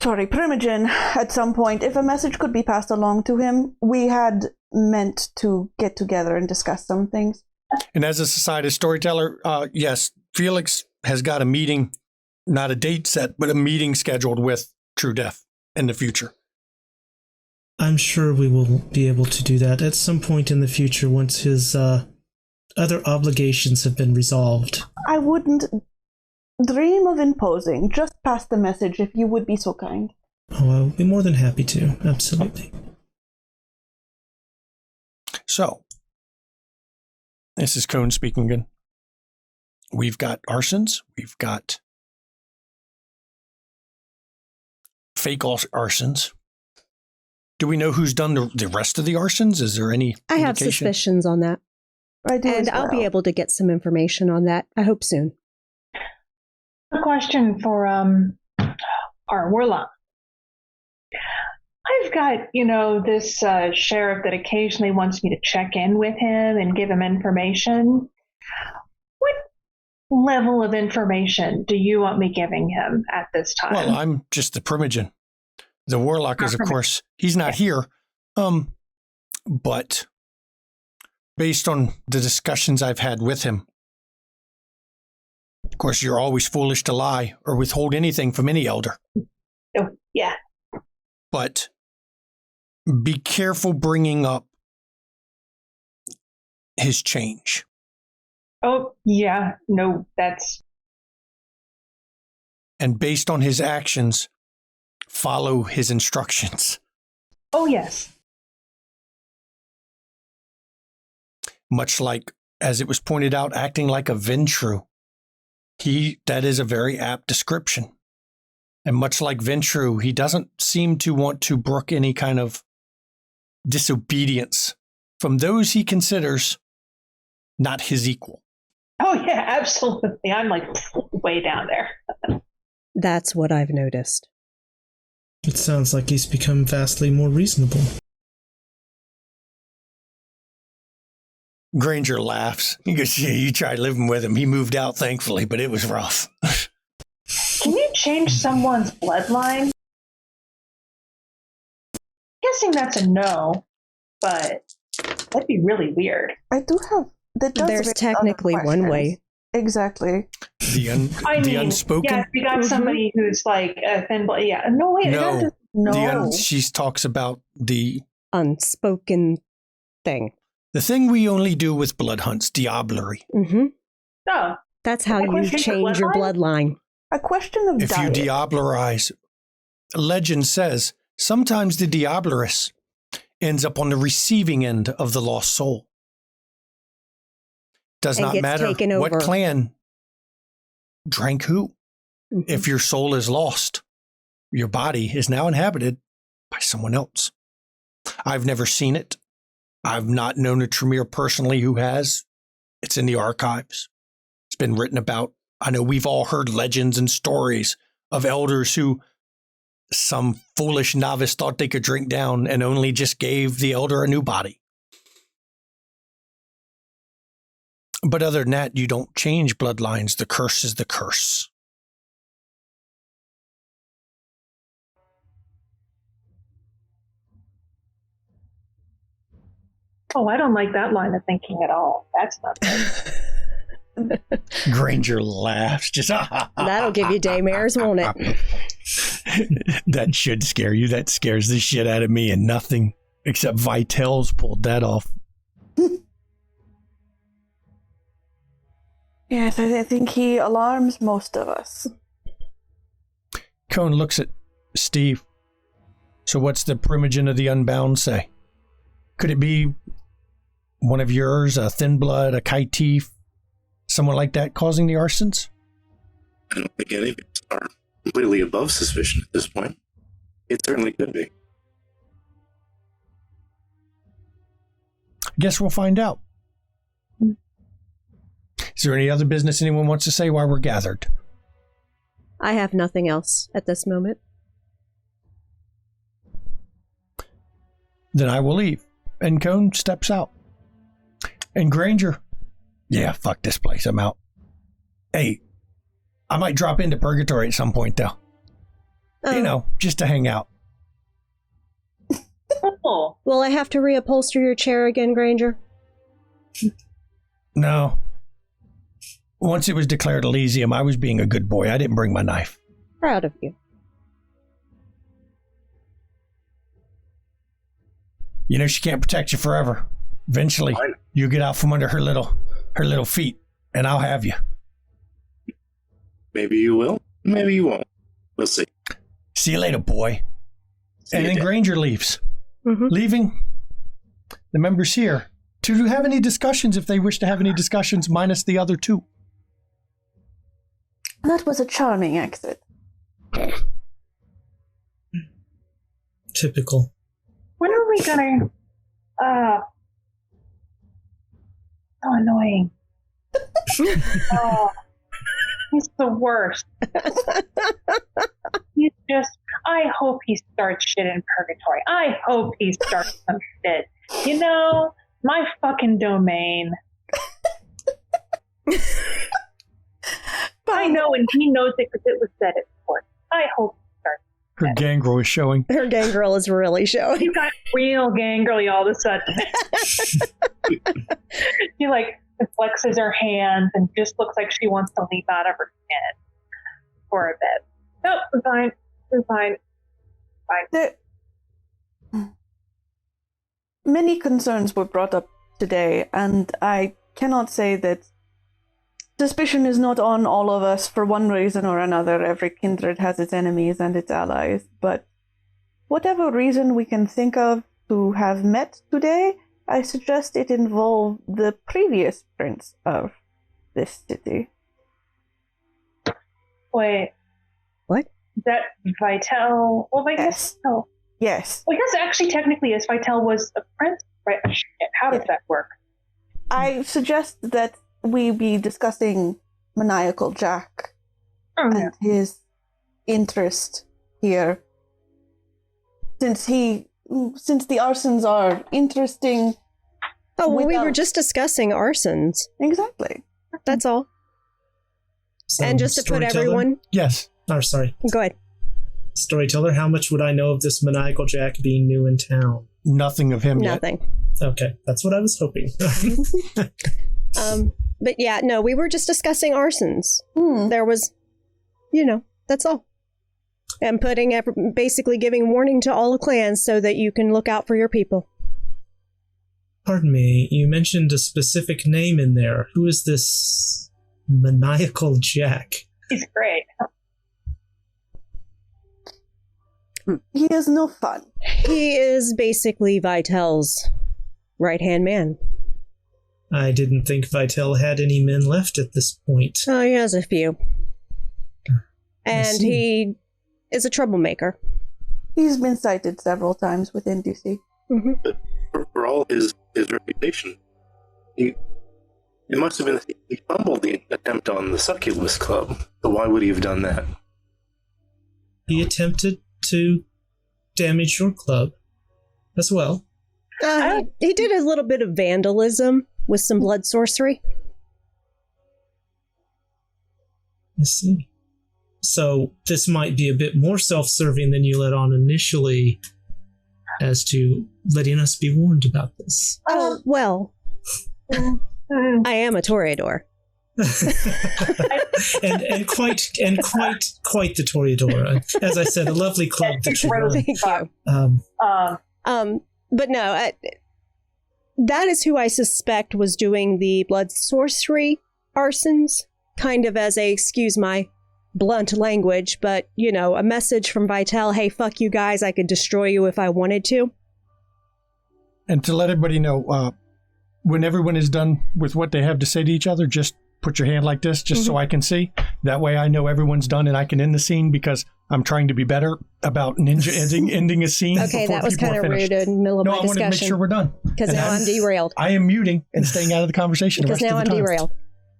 Primogen at some point. If a message could be passed along to him, we had meant to get together and discuss some things. And as a society storyteller, yes, Felix has got a meeting, not a date set, but a meeting scheduled with True Death in the future. I'm sure we will be able to do that at some point in the future once his other obligations have been resolved. I wouldn't dream of imposing. Just pass the message if you would be so kind. Oh, I'll be more than happy to. Absolutely. So, this is Cone speaking again. We've got arsons. We've got fake arsons. Do we know who's done the rest of the arsons? Is there any I have indication? suspicions on that. I do and I'll be able to get some information on that, I hope soon. A question for our warlock. I've got, this sheriff that occasionally wants me to check in with him and give him information. What level of information do you want me giving him at this time? Well, I'm just the Primogen. The warlock is, of course, he's not here. But based on the discussions I've had with him, of course, you're always foolish to lie or withhold anything from any elder. Oh, yeah. But be careful bringing up his change. Oh, yeah. No, that's... And based on his actions, follow his instructions. Oh, yes. Much like, as it was pointed out, acting like a Ventru. That is a very apt description. And much like Ventru, he doesn't seem to want to brook any kind of disobedience from those he considers not his equal. Oh, yeah, absolutely. I'm like way down there. That's what I've noticed. It sounds like he's become vastly more reasonable. Granger laughs. He goes, yeah, you tried living with him. He moved out, thankfully, but it was rough. Can you change someone's bloodline? guessing that's a no, but that'd be really weird. I do have. There's technically one way. Exactly. The unspoken. Yeah, if you got somebody who's like a thin blood. Yeah, no, wait. No. She talks about the unspoken thing. The thing we only do with blood hunts, diablerie. Mm-hmm. Oh. That's how you change your bloodline. A question of if diet. you diablerize, legend says sometimes the diableress ends up on the receiving end of the lost soul. Does And not gets matter taken what over. clan drank who. Mm-hmm. If your soul is lost, your body is now inhabited by someone else. I've never seen it. I've not known a Tremere personally who has. It's in the archives. It's been written about. I know we've all heard legends and stories of elders who some foolish novice thought they could drink down and only just gave the elder a new body. But other than that, you don't change bloodlines. The curse is the curse. Oh, I don't like that line of thinking at all. That's not good. Granger laughs. Just That'll give you daymares, won't it? That should scare you. That scares the shit out of me, and nothing except Vitel's pulled that off. Yes, I think he alarms most of us. Cone looks at Steve. So what's the Primogen of the Unbound say? Could it be one of yours, a Thin Blood, a Kaitif, someone like that causing the arsons? I don't think any of us are completely above suspicion at this point. It certainly could be. I guess we'll find out. Is there any other business anyone wants to say while we're gathered? I have nothing else at this moment. Then I will leave. And Cone steps out. And Granger, yeah, fuck this place, I'm out. Hey, I might drop into Purgatory at some point, though. Oh. You know, just to hang out. Oh. Will I have to reupholster your chair again, Granger? No. Once it was declared Elysium, I was being a good boy. I didn't bring my knife. Proud of you. You know, she can't protect you forever. Eventually, you get out from under her little feet, and I'll have you. Maybe you will. Maybe you won't. We'll see. See you later, boy. See and you then then. Granger leaves. Mm-hmm. Leaving the members here to have any discussions if they wish to have any discussions, minus the other two. That was a charming exit. Typical. When are we gonna? So annoying. Oh, he's the worst. He's just. I hope he starts shit in Purgatory. I hope he starts some shit. You know, my fucking domain. I know, and he knows it because it was said at court. I hope he starts. Her gangrel is showing. Her gangrel is really showing. He got real gangly all of a sudden. She like flexes her hands and just looks like she wants to leap out of her skin for a bit. Nope, I'm fine. I'm fine. Fine. Many concerns were brought up today, and I cannot say that suspicion is not on all of us for one reason or another. Every kindred has its enemies and its allies, but whatever reason we can think of to have met today, I suggest it involve the previous prince of this city. Wait. What? Is that Vitel? Well, I guess no. Yes. Well, I guess actually, technically, as Vitel was a prince, right? Shit, how does that work? I suggest that we be discussing Maniacal Jack and his interest here. Since the arsons are interesting. Oh, well, we were just discussing arsons. Exactly. That's all. So, and just to put storyteller? everyone... Yes. Oh, sorry. Go ahead. Storyteller, how much would I know of this maniacal Jack being new in town? Nothing of him Nothing. Okay, that's what I was hoping. But yeah, no, we were just discussing arsons. There was, that's all. And basically giving warning to all the clans so that you can look out for your people. Pardon me, you mentioned a specific name in there. Who is this maniacal Jack? He's great. He is no fun. He is basically Vitel's right-hand man. I didn't think Vitel had any men left at this point. Oh, he has a few. And he is a troublemaker. He's been cited several times within DC. Mm-hmm. But for all his reputation, it must have been that he fumbled the attempt on the Succubus Club. So why would he have done that? He attempted to damage your club as well. He did a little bit of vandalism with some blood sorcery. I see. So this might be a bit more self-serving than you let on initially as to letting us be warned about this. Oh, well, I am a Toreador. and quite the Toreador. As I said, a lovely club that you run. Thank you. But no, that is who I suspect was doing the blood sorcery arsons, kind of as a, excuse my blunt language, but, a message from Vitel, hey, fuck you guys, I could destroy you if I wanted to. And to let everybody know, when everyone is done with what they have to say to each other, just put your hand like this, just so I can see. That way I know everyone's done and I can end the scene because I'm trying to be better about ninja ending a scene. Okay, that was kind of rude in the middle of my discussion. No, I wanted to make sure we're done. Because now I'm derailed. I am muting and staying out of the conversation Because now I'm derailed.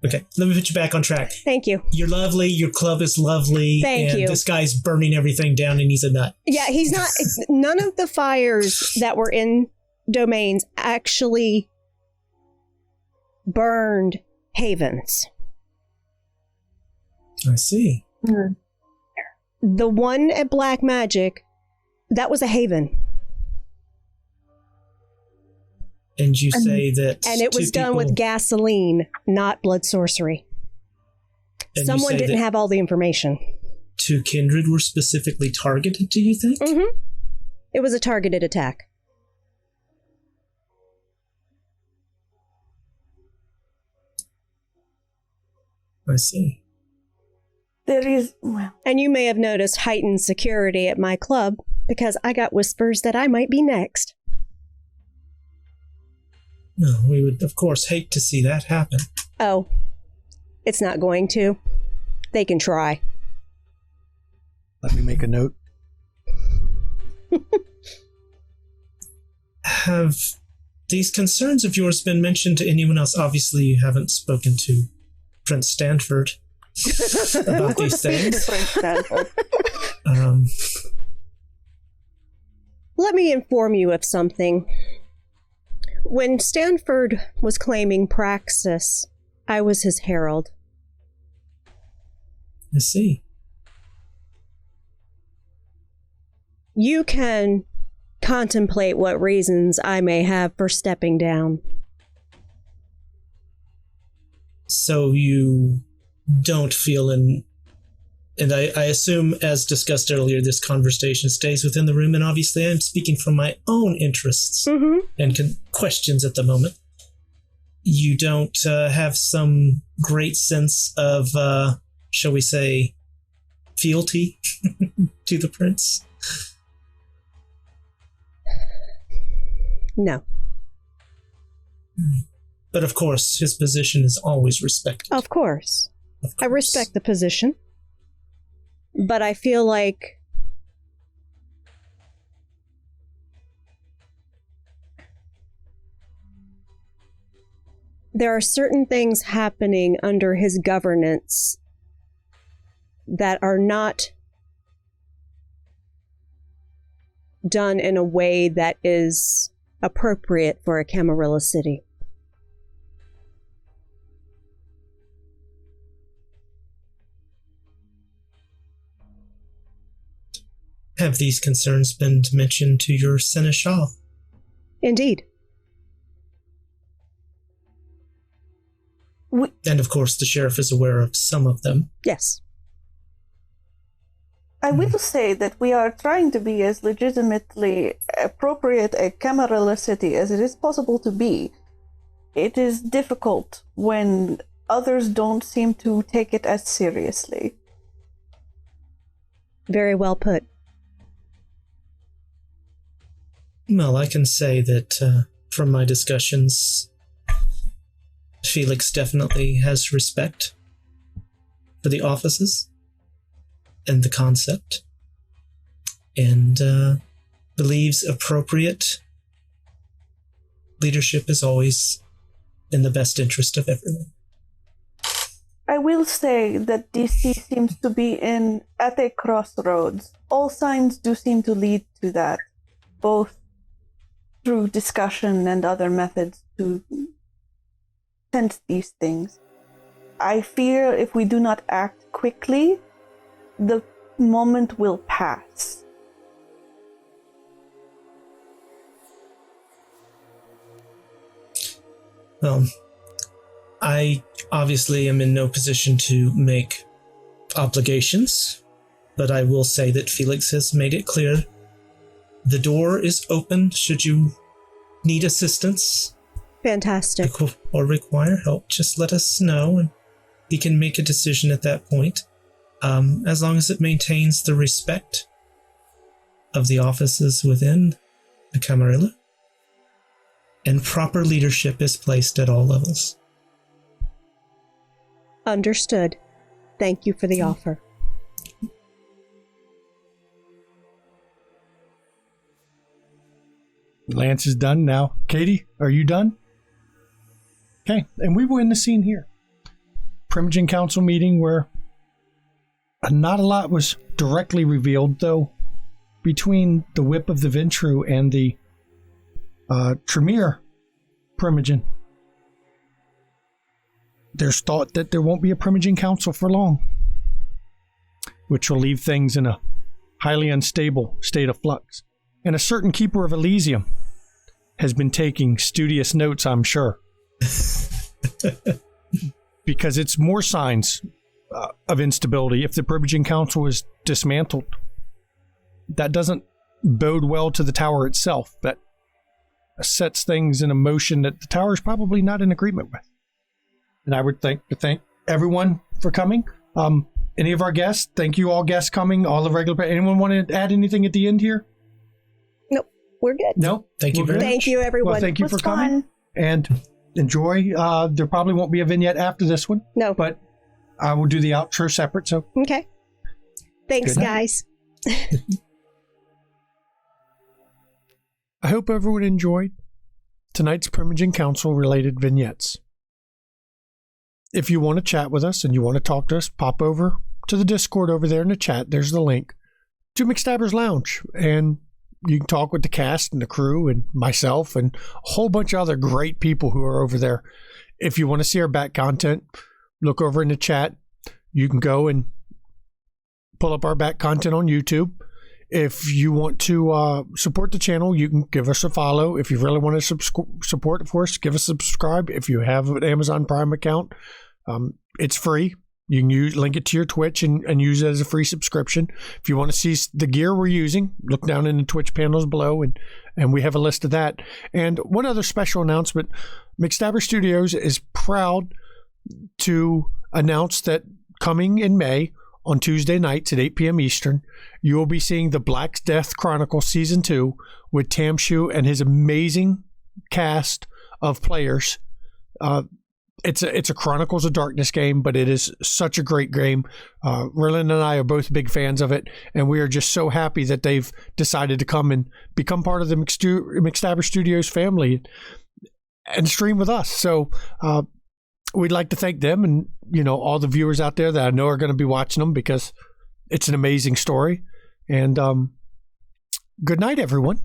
Okay, let me put you back on track. Thank you. You're lovely, your club is lovely. Thank you. This guy's burning everything down and he's a nut. Yeah, he's not. None of the fires that were in domains actually burned havens. I see. The one at Black Magic, that was a haven. And you say that... And it was done with gasoline, not blood sorcery. Someone didn't have all the information. 2 kindred were specifically targeted, do you think? Mm-hmm. It was a targeted attack. I see. There is, well. And you may have noticed heightened security at my club because I got whispers that I might be next. No, we would, of course, hate to see that happen. Oh, it's not going to. They can try. Let me make a note. Have these concerns of yours been mentioned to anyone else? Obviously, you haven't spoken to Prince Stanford about these things. Let me inform you of something. When Stanford was claiming Praxis, I was his herald. I see. You can contemplate what reasons I may have for stepping down. So you don't feel and I assume, as discussed earlier, this conversation stays within the room, and obviously I'm speaking from my own interests and questions at the moment. You don't have some great sense of, shall we say, fealty to the prince? No. But of course, his position is always respected. Of course. I respect the position. But I feel like there are certain things happening under his governance that are not done in a way that is appropriate for a Camarilla city. have these concerns been mentioned to your seneschal? Indeed. And of course, the sheriff is aware of some of them. Yes. I will say that we are trying to be as legitimately appropriate a Camarilla city as it is possible to be. It is difficult when others don't seem to take it as seriously. Very well put. Well, I can say that from my discussions, Felix definitely has respect for the offices and the concept, and believes appropriate leadership is always in the best interest of everyone. I will say that DC seems to be at a crossroads. All signs do seem to lead to that, both through discussion and other methods to sense these things. I fear if we do not act quickly, the moment will pass. Well, I obviously am in no position to make obligations, but I will say that Felix has made it clear the door is open should you need assistance. Fantastic. Or require help. Just let us know, and we can make a decision at that point. As long as it maintains the respect of the offices within the Camarilla, and proper leadership is placed at all levels. Understood. Thank you for the offer. Lance is done now. Katie, are you done? Okay, and we will end the scene here. Primogen Council meeting where not a lot was directly revealed, though between the whip of the Ventru and the Tremere Primogen, there's thought that there won't be a Primogen Council for long, which will leave things in a highly unstable state of flux. And a certain Keeper of Elysium has been taking studious notes, I'm sure. Because it's more signs of instability. If the Primogen Council is dismantled, that doesn't bode well to the tower itself. That sets things in a motion that the tower is probably not in agreement with. And I would thank everyone for coming. Any of our guests, thank you all guests coming, all the regular. Anyone want to add anything at the end here? Nope, we're good. No, thank you very much. Thank you, everyone. Well, thank you for coming and enjoy. There probably won't be a vignette after this one. No, but I will do the outro separate. So okay. Thanks, guys. I hope everyone enjoyed tonight's Primogen Council related vignettes. If you want to chat with us and you want to talk to us, pop over to the Discord over there in the chat. There's the link to McStabber's Lounge, and you can talk with the cast and the crew and myself and a whole bunch of other great people who are over there. If you want to see our back content, look over in the chat. You can go and pull up our back content on YouTube. If you want to support the channel, you can give us a follow. If you really want to support, of course, give us a subscribe. If you have an Amazon Prime account, it's free. You can link it to your Twitch and use it as a free subscription. If you want to see the gear we're using, look down in the Twitch panels below, and we have a list of that. And one other special announcement, McStabber Studios is proud to announce that coming in May, on Tuesday nights at 8 p.m. Eastern, you will be seeing the Black Death Chronicles Season 2 with Tamshu and his amazing cast of players. It's a Chronicles of Darkness game, but it is such a great game. Rillen and I are both big fans of it, and we are just so happy that they've decided to come and become part of the McStabber Studios family and stream with us. So we'd like to thank them and, all the viewers out there that I know are going to be watching them, because it's an amazing story. And good night, everyone.